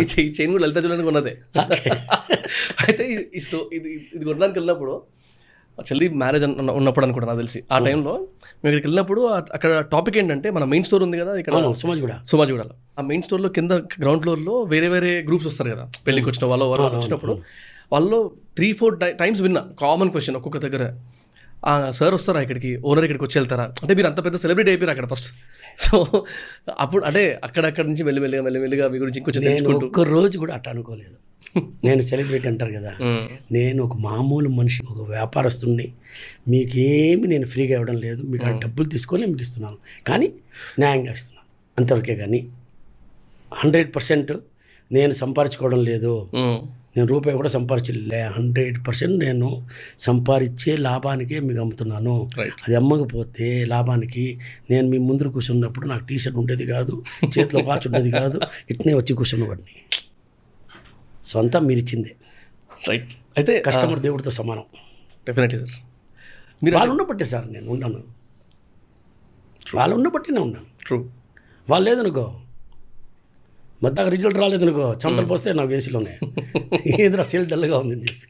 ఈ చైన్ కూడా లలిత జ్యువెలరీ ఉన్నదే. అయితే ఇది కొనడానికి వెళ్ళినప్పుడు చెల్లి మ్యారేజ్ ఉన్నప్పుడు అనుకుంటా నాకు తెలిసి ఆ టైంలో మేము ఇక్కడికి వెళ్ళినప్పుడు అక్కడ టాపిక్ ఏంటంటే మన మెయిన్ స్టోర్ ఉంది కదా ఇక్కడ సుమాజిగూడలో. ఆ మెయిన్ స్టోర్లో కింద గ్రౌండ్ ఫ్లోర్లో వేరే గ్రూప్స్ వస్తారు కదా పెళ్ళికి వచ్చిన వాళ్ళు వచ్చినప్పుడు వాళ్ళు 3-4 టైమ్స్ విన్నా కామన్ క్వశ్చన్ ఒక్కొక్క దగ్గర, సార్ వస్తారా ఇక్కడికి, ఓనర్ ఇక్కడికి వచ్చి వెళ్తారా అంటే మీరు అంత పెద్ద సెలబ్రిటీ అయిపోయారు అక్కడ ఫస్ట్. సో అప్పుడు అంటే అక్కడక్కడ నుంచి మెల్లిమెల్లిగా మీ గురించి ఇంకొంచెం తెలుసుకుంటూ. ఒక్క రోజు కూడా అట్లా అనుకోలేదు నేను సెలబ్రిటీ అంటారు కదా, నేను ఒక మామూలు మనిషి, ఒక వ్యాపారస్తుడిని. మీకేమి నేను ఫ్రీగా ఇవ్వడం లేదు, మీకు ఆ డబ్బులు తీసుకొని మీకు ఇస్తున్నాను, కానీ న్యాయంగా ఇస్తున్నాను అంతవరకే. కానీ 100% నేను సంపాదించుకోవడం లేదు, నేను రూపాయి కూడా సంపాదించలే. 100% నేను సంపాదించే లాభానికే మీకు అమ్ముతున్నాను. అది అమ్మకపోతే లాభానికి నేను మీ ముందు కూర్చున్నప్పుడు నాకు టీషర్ట్ ఉండేది కాదు, చేతిలో వాచ్ ఉండేది కాదు, ఇట్నే వచ్చి కూర్చున్నవాడిని. సో అంతా మీరు ఇచ్చిందే. రైట్. అయితే కస్టమర్ దేవుడితో సమానం. Definitely sir. మీరు వాళ్ళు ఉండబట్టే సార్ నేను ఉన్నాను, వాళ్ళు ఉండబట్టి నేను ఉన్నాను. ట్రూ. వాళ్ళు లేదనుకో, మధ్యగా రిజల్ట్ రాలేదనుకో, చంపలు పోస్తే నాకు ఏసీలో ఉన్నాయి, ఏదైనా సేల్ డల్గా ఉందని చెప్పి.